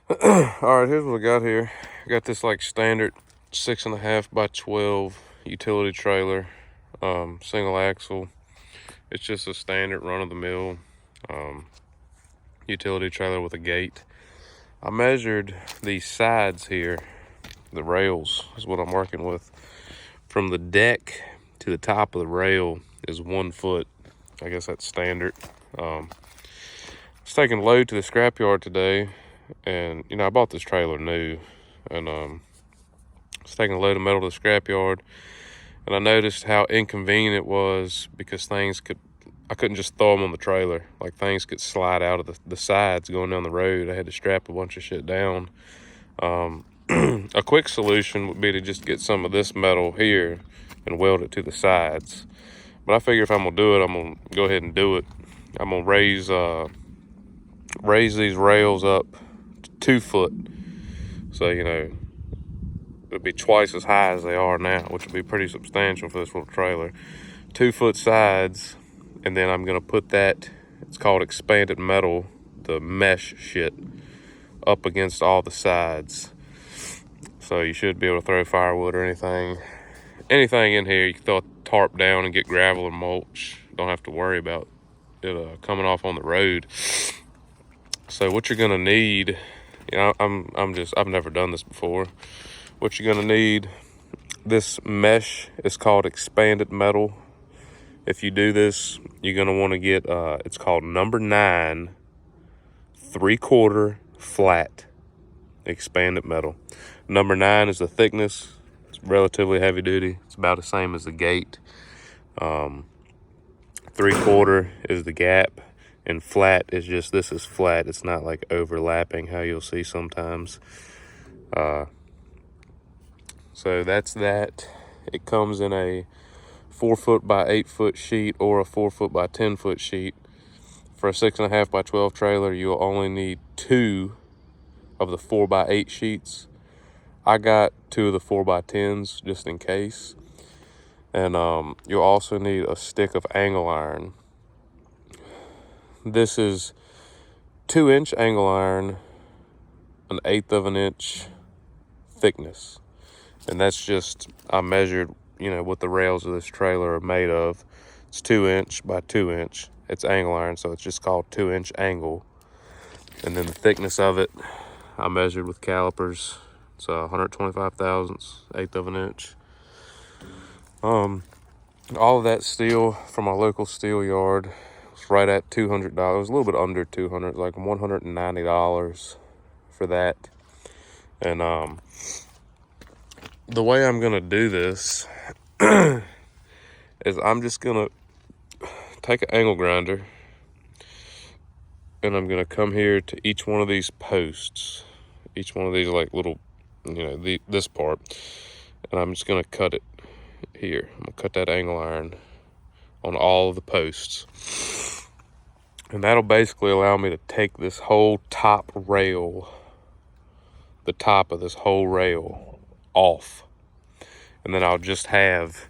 All right, here's what I got here. I got this like standard 6.5 by 12 utility trailer, single axle. It's just a standard run-of-the-mill utility trailer with a gate. I measured these sides here. The rails is what I'm working with. From the deck to the top of the rail is 1 foot. I guess that's standard. I was taking a load to the scrapyard today, and I bought this trailer new, and I was taking a load of metal to the scrapyard, and I noticed how inconvenient it was because I couldn't just throw them on the trailer. Like, things could slide out of the sides going down the road. I had to strap a bunch of shit down. A quick solution would be to just get some of this metal here and weld it to the sides. But I figure if I'm gonna do it, I'm gonna go ahead and do it. I'm gonna raise these rails up to 2 foot. So, it'll be twice as high as they are now, which would be pretty substantial for this little trailer. 2 foot sides, and then I'm gonna put that, it's called expanded metal, the mesh shit, up against all the sides. So you should be able to throw firewood or anything in here. You can throw a tarp down and get gravel or mulch. Don't have to worry about it coming off on the road. So what you're gonna need, I've never done this before. What you're gonna need, this mesh is called expanded metal. If you do this, you're gonna want to get it's called number 9 3/4 flat expanded metal. Number 9 is the thickness. It's relatively heavy duty. It's about the same as the gate. 3/4 is the gap, and flat is just, this is flat. It's not like overlapping how you'll see sometimes. So that's that. It comes in a 4 foot by 8 foot sheet or a 4 foot by 10 foot sheet. For a 6.5 by 12 trailer, you'll only need 2 of the 4 by 8 sheets. I got 2 of the 4 by 10s just in case. And you'll also need a stick of angle iron. This is 2-inch angle iron, 1/8 of an inch thickness. And that's just, I measured, what the rails of this trailer are made of. It's 2-inch by 2-inch. It's angle iron, so it's just called 2-inch angle. And then the thickness of it, I measured with calipers. It's 125 thousandths, 1/8 of an inch. All of that steel from our local steel yard was right at $200. A little bit under 200, like $190 for that. And the way I'm gonna do this is I'm just gonna take an angle grinder, and I'm gonna come here to each one of these posts, each one of these like little, this part, and I'm just gonna cut it here. I'm gonna cut that angle iron on all of the posts, and that'll basically allow me to take this whole top rail, the top of this whole rail off, and then I'll just have,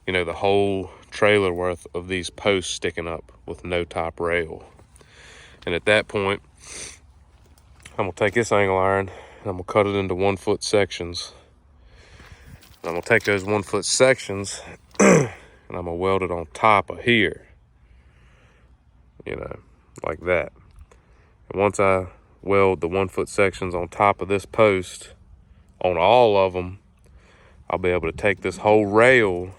the whole trailer worth of these posts sticking up with no top rail. And at that point, I'm gonna take this angle iron and I'm gonna cut it into 1 foot sections. And I'm gonna take those 1 foot sections and I'm gonna weld it on top of here, like that. And once I weld the 1 foot sections on top of this post on all of them, I'll be able to take this whole rail,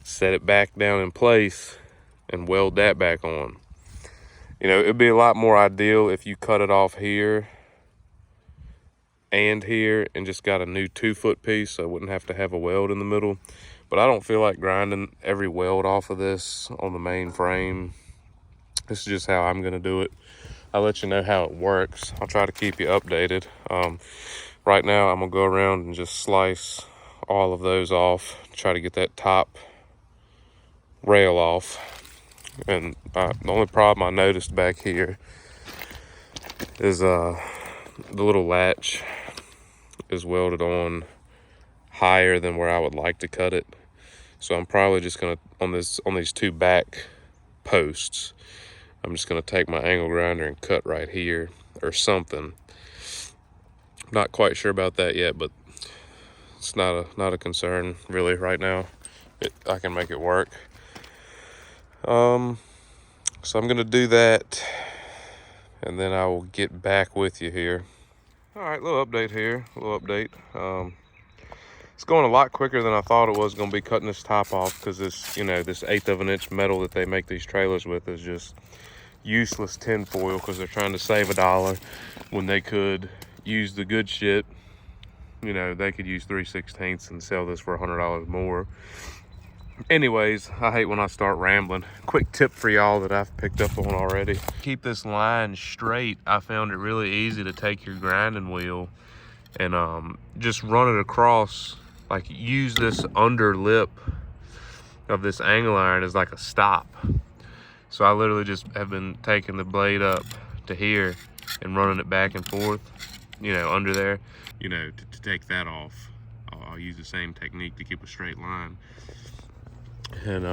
set it back down in place, and weld that back on. It'd be a lot more ideal if you cut it off here and here and just got a new 2 foot piece, so I wouldn't have to have a weld in the middle. But I don't feel like grinding every weld off of this on the main frame. This is just how I'm gonna do it. I'll let you know how it works. I'll try to keep you updated. Right now I'm gonna go around and just slice all of those off, try to get that top rail off. And the only problem I noticed back here is the little latch is welded on higher than where I would like to cut it. So I'm probably just gonna, on these 2 back posts, I'm just gonna take my angle grinder and cut right here or something. Not quite sure about that yet, but it's not a concern really right now. I can make it work. So I'm gonna do that, and then I will get back with you here. All right, little update here, It's going a lot quicker than I thought it was going to be cutting this top off, because this, you know, this 1/8 of an inch metal that they make these trailers with is just useless tin foil, because they're trying to save $1 when they could use the good shit. You know, they could use 3/16 and sell this for $100 more. Anyways, I hate when I start rambling. Quick tip for y'all that I've picked up on already. Keep this line straight. I found it really easy to take your grinding wheel and just run it across, like use this under lip of this angle iron as like a stop. So I literally just have been taking the blade up to here and running it back and forth, you know, under there. You know, to take that off, I'll use the same technique to keep a straight line. And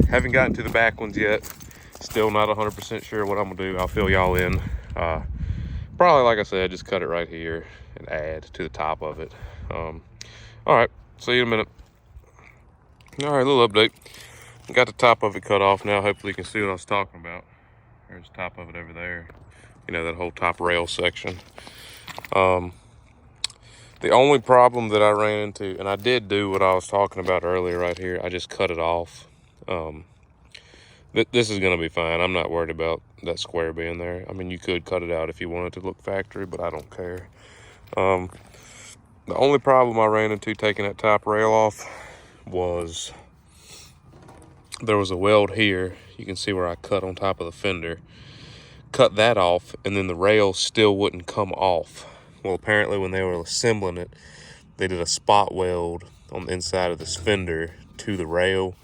haven't gotten to the back ones yet. Still not 100% sure what I'm gonna do. I'll fill y'all in. Probably, like I said, just cut it right here and add to the top of it. All right, see you in a minute. All right, little update. Got the top of it cut off now. Hopefully you can see what I was talking about. There's the top of it over there. You know, that whole top rail section. The only problem that I ran into, and I did do what I was talking about earlier right here, I just cut it off. This is gonna be fine. I'm not worried about that square being there. I mean, you could cut it out if you wanted to look factory, but I don't care. The only problem I ran into taking that top rail off was there was a weld here. You can see where I cut on top of the fender. Cut that off, and then the rail still wouldn't come off. Well, apparently when they were assembling it, they did a spot weld on the inside of this fender to the rail.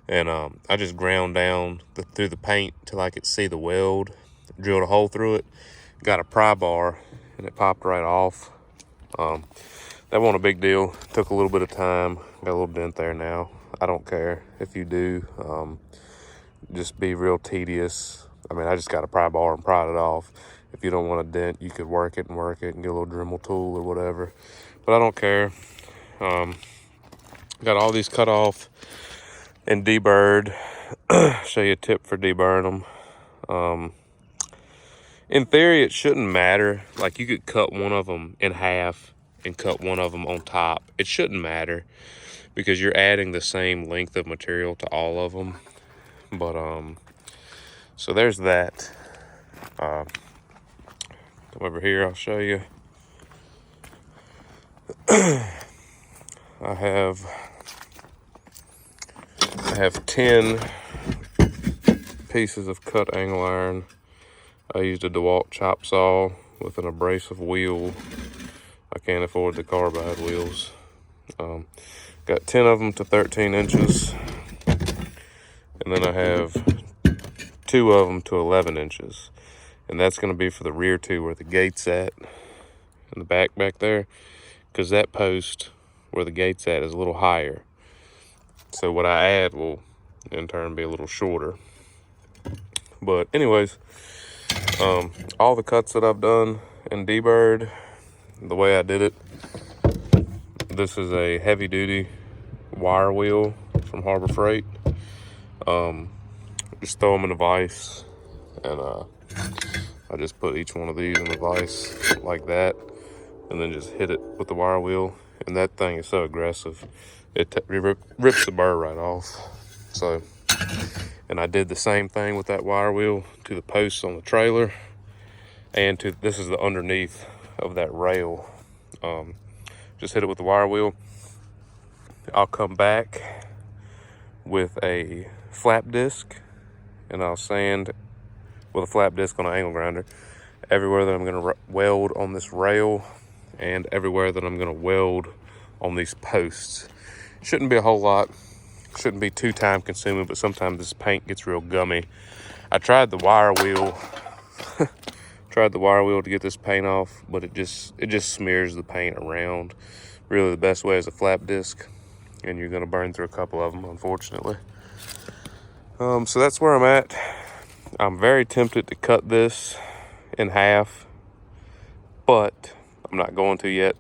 And I just ground down through the paint till I could see the weld, drilled a hole through it, got a pry bar, and it popped right off. That wasn't a big deal. Took a little bit of time. Got a little dent there now. I don't care if you do. Just be real tedious. I mean, I just got a pry bar and pried it off. If you don't want a dent, you could work it and get a little Dremel tool or whatever. But I don't care. Got all these cut off and deburred. Show you a tip for deburring them. In theory, it shouldn't matter. Like, you could cut one of them in half and cut one of them on top. It shouldn't matter because you're adding the same length of material to all of them. But so there's that. Come over here, I'll show you. I have 10 pieces of cut angle iron. I used a DeWalt chop saw with an abrasive wheel. I can't afford the carbide wheels. Got 10 of them to 13 inches. And then I have 2 of them to 11 inches. And that's going to be for the rear two where the gate's at. In the back there. Because that post where the gate's at is a little higher. So what I add will in turn be a little shorter. But anyways, all the cuts that I've done in deburred, the way I did it, this is a heavy duty wire wheel from Harbor Freight. Just throw them in a vise, and I just put each one of these in the vise like that, and then just hit it with the wire wheel. And that thing is so aggressive, it rips the burr right off. So, and I did the same thing with that wire wheel to the posts on the trailer, and this is the underneath of that rail. Just hit it with the wire wheel. I'll come back with a flap disc, and I'll sand with a flap disc on an angle grinder everywhere that I'm going to weld on this rail and everywhere that I'm going to weld on these posts. Shouldn't be a whole lot. Shouldn't be too time consuming, but sometimes this paint gets real gummy. I tried the wire wheel to get this paint off, but it just smears the paint around. Really, the best way is a flap disc, and you're going to burn through a couple of them, unfortunately. So that's where I'm at. I'm very tempted to cut this in half, but I'm I'm not going to yet.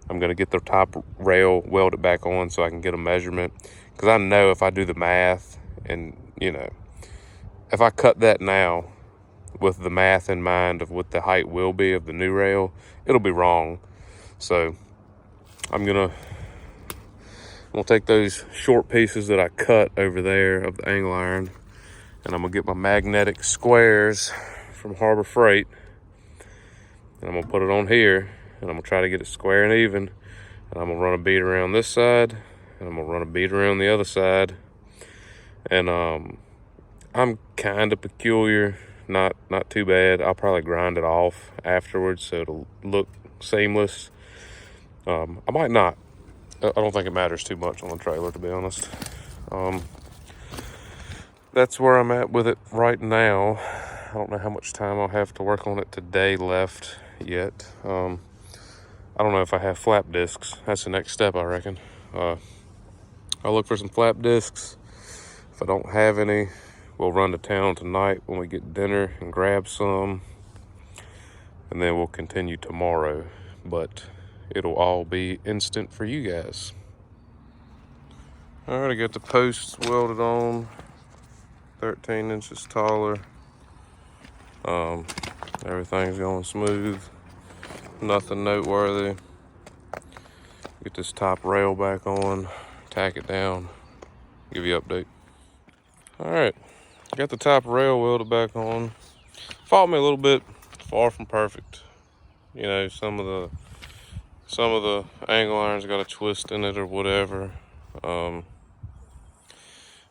I'm going to get the top rail welded back on so I can get a measurement. Because I know if I do the math and, you know, if I cut that now with the math in mind of what the height will be of the new rail, it'll be wrong. So I'm gonna take those short pieces that I cut over there of the angle iron, and I'm gonna get my magnetic squares from Harbor Freight, and I'm gonna put it on here, and I'm gonna try to get it square and even, and I'm gonna run a bead around this side, and I'm gonna run a bead around the other side. And I'm kind of peculiar, not too bad. I'll probably grind it off afterwards so it'll look seamless. I might not. I don't think it matters too much on the trailer, to be honest. That's where I'm at with it right now. I don't know how much time I'll have to work on it today left yet. I don't know if I have flap discs. That's the next step, I reckon. I'll look for some flap discs. If I don't have any, we'll run to town tonight when we get dinner and grab some. And then we'll continue tomorrow. But it'll all be instant for you guys. All right, I got the posts welded on, 13 inches taller. Everything's going smooth, nothing noteworthy. Get this top rail back on, tack it down, give you an update. All right, got the top rail welded back on. Fought me a little bit, far from perfect. You know, some of the angle irons got a twist in it or whatever.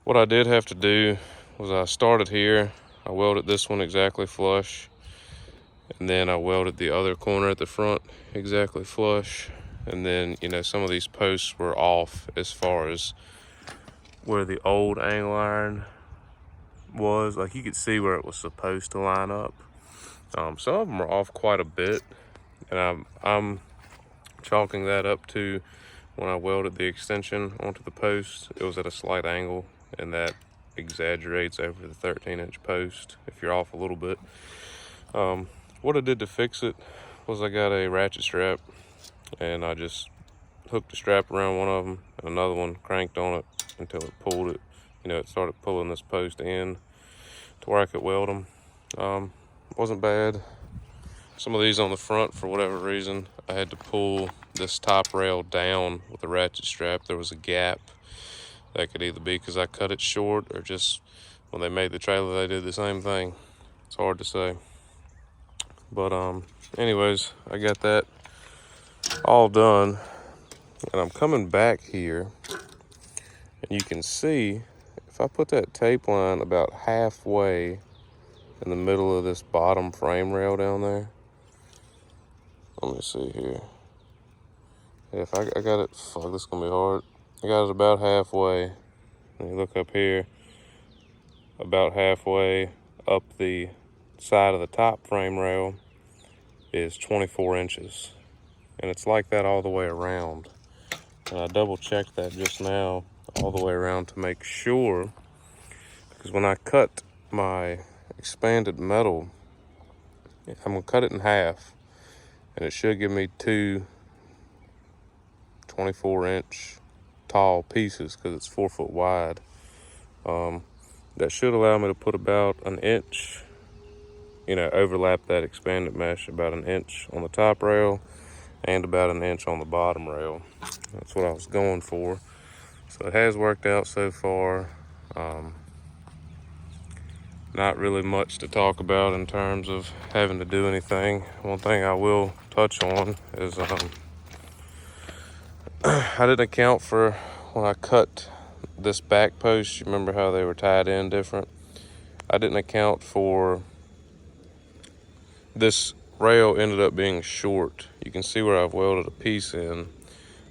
What I did have to do was I started here, I welded this one exactly flush, and then I welded the other corner at the front exactly flush. And then, you know, some of these posts were off as far as where the old angle iron was. Like, you could see where it was supposed to line up. Some of them are off quite a bit, and I'm chalking that up to when I welded the extension onto the post. It was at a slight angle, and that exaggerates over the 13-inch post if you're off a little bit. What I did to fix it was I got a ratchet strap, and I just hooked a strap around one of them and another one, cranked on it until it pulled it. You know, it started pulling this post in to where I could weld them. Wasn't bad. Some of these on the front, for whatever reason, I had to pull this top rail down with a ratchet strap. There was a gap. That could either be because I cut it short, or just when they made the trailer they did the same thing. It's hard to say. But anyways, I got that all done, and I'm coming back here, and you can see if I put that tape line about halfway in the middle of this bottom frame rail down there. Let me see here. If I got it, fuck, this is gonna be hard. I got it about halfway. And you look up here, about halfway up the side of the top frame rail is 24 inches. And it's like that all the way around. And I double checked that just now all the way around to make sure, because when I cut my expanded metal, I'm gonna cut it in half, and it should give me two 24-inch tall pieces because it's 4 foot wide. That should allow me to put about an inch, you know, overlap that expanded mesh about an inch on the top rail and about an inch on the bottom rail. That's what I was going for. So it has worked out so far. Not really much to talk about in terms of having to do anything. One thing I will touch on is I didn't account for when I cut this back post. You remember how they were tied in different? I didn't account for this rail ended up being short. You can see where I've welded a piece in.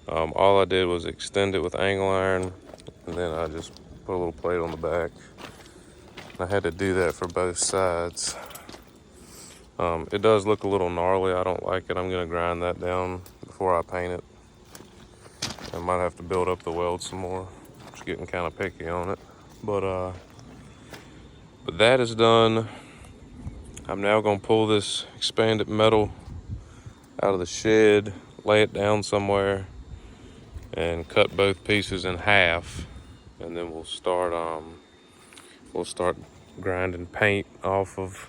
All I did was extend it with angle iron, and then I just put a little plate on the back. I had to do that for both sides. It does look a little gnarly. I don't like it. I'm gonna grind that down before I paint it. I might have to build up the weld some more. Just getting kind of picky on it. But that is done. I'm now gonna pull this expanded metal out of the shed, lay it down somewhere, and cut both pieces in half, and then we'll start grinding paint off of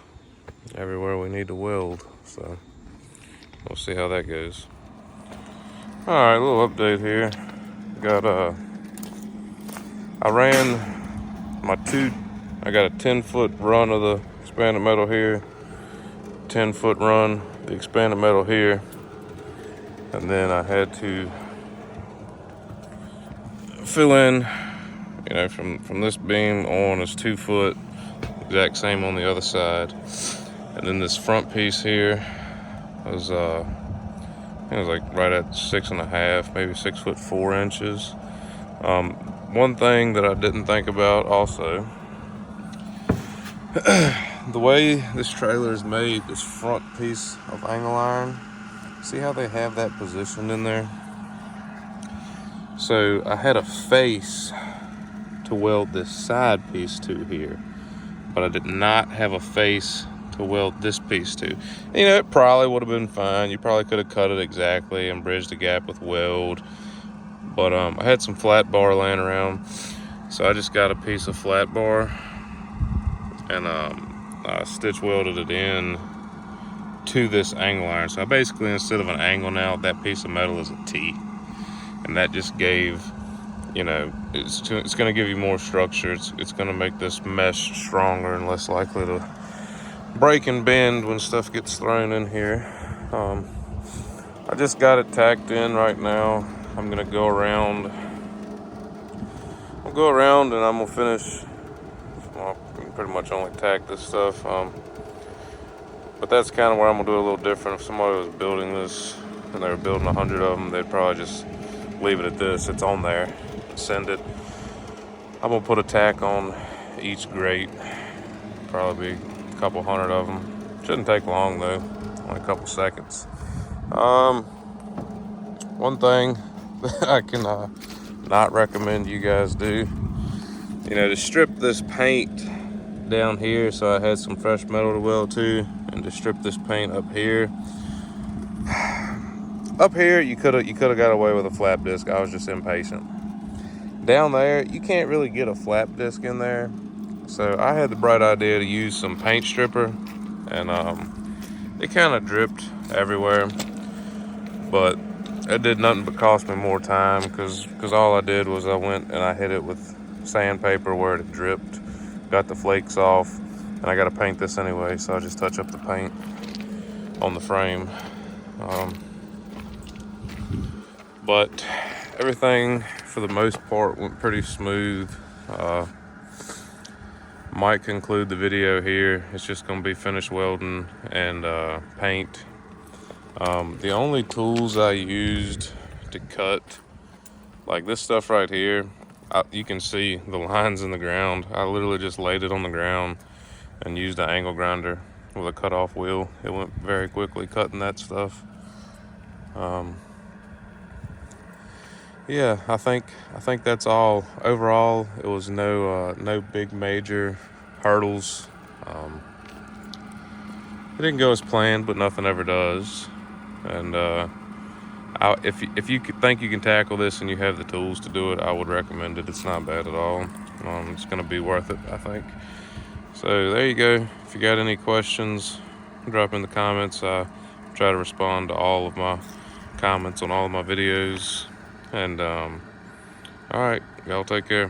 everywhere we need to weld. So we'll see how that goes. All right, a little update here. Got I ran I got a 10-foot run of the expanded metal here, 10-foot run the expanded metal here, and then I had to fill in, you know, from this beam on is 2 foot, exact same on the other side. And then this front piece here was I think it was like right at 6.5, maybe 6'4". One thing that I didn't think about also, the way this trailer is made, this front piece of angle iron, see how they have that positioned in there? So I had a face to weld this side piece to here, but I did not have a face to weld this piece to. You know, it probably would have been fine. You probably could have cut it exactly and bridged the gap with weld. But I had some flat bar laying around, so I just got a piece of flat bar and I stitch welded it in to this angle iron. So I basically, instead of an angle now, that piece of metal is a T, and that just gave, you know, it's going to give you more structure. It's going to make this mesh stronger and less likely to break and bend when stuff gets thrown in here. I just got it tacked in right now. I'm gonna go around. I'll go around and I'm gonna finish. Well, I can pretty much only tack this stuff. But that's kind of where I'm gonna do a little different. If somebody was building this and they were building 100 of them, they'd probably just leave it at this. It's on there. Send it. I'm gonna put a tack on each grate. Probably be a couple hundred of them. Shouldn't take long though. Only a couple seconds. One thing that I can not recommend you guys do, you know, to strip this paint down here, so I had some fresh metal to weld to, and to strip this paint up here. Up here, you could have got away with a flap disc. I was just impatient. Down there, you can't really get a flap disc in there, so I had the bright idea to use some paint stripper, and it kind of dripped everywhere, but it did nothing but cost me more time, because all I did was I went and I hit it with sandpaper where it had dripped, got the flakes off, and I got to paint this anyway, so I just touch up the paint on the frame. But everything for the most part went pretty smooth. Might conclude the video here. It's just going to be finished welding and paint. The only tools I used to cut, like this stuff right here, you can see the lines in the ground. I literally just laid it on the ground and used an angle grinder with a cut-off wheel. It went very quickly cutting that stuff. Yeah, I think that's all. Overall, it was no big major hurdles. It didn't go as planned, but nothing ever does. And if you think you can tackle this and you have the tools to do it, I would recommend it. It's not bad at all. It's going to be worth it, I think. So there you go. If you got any questions, drop in the comments. I try to respond to all of my comments on all of my videos. And all right, y'all take care.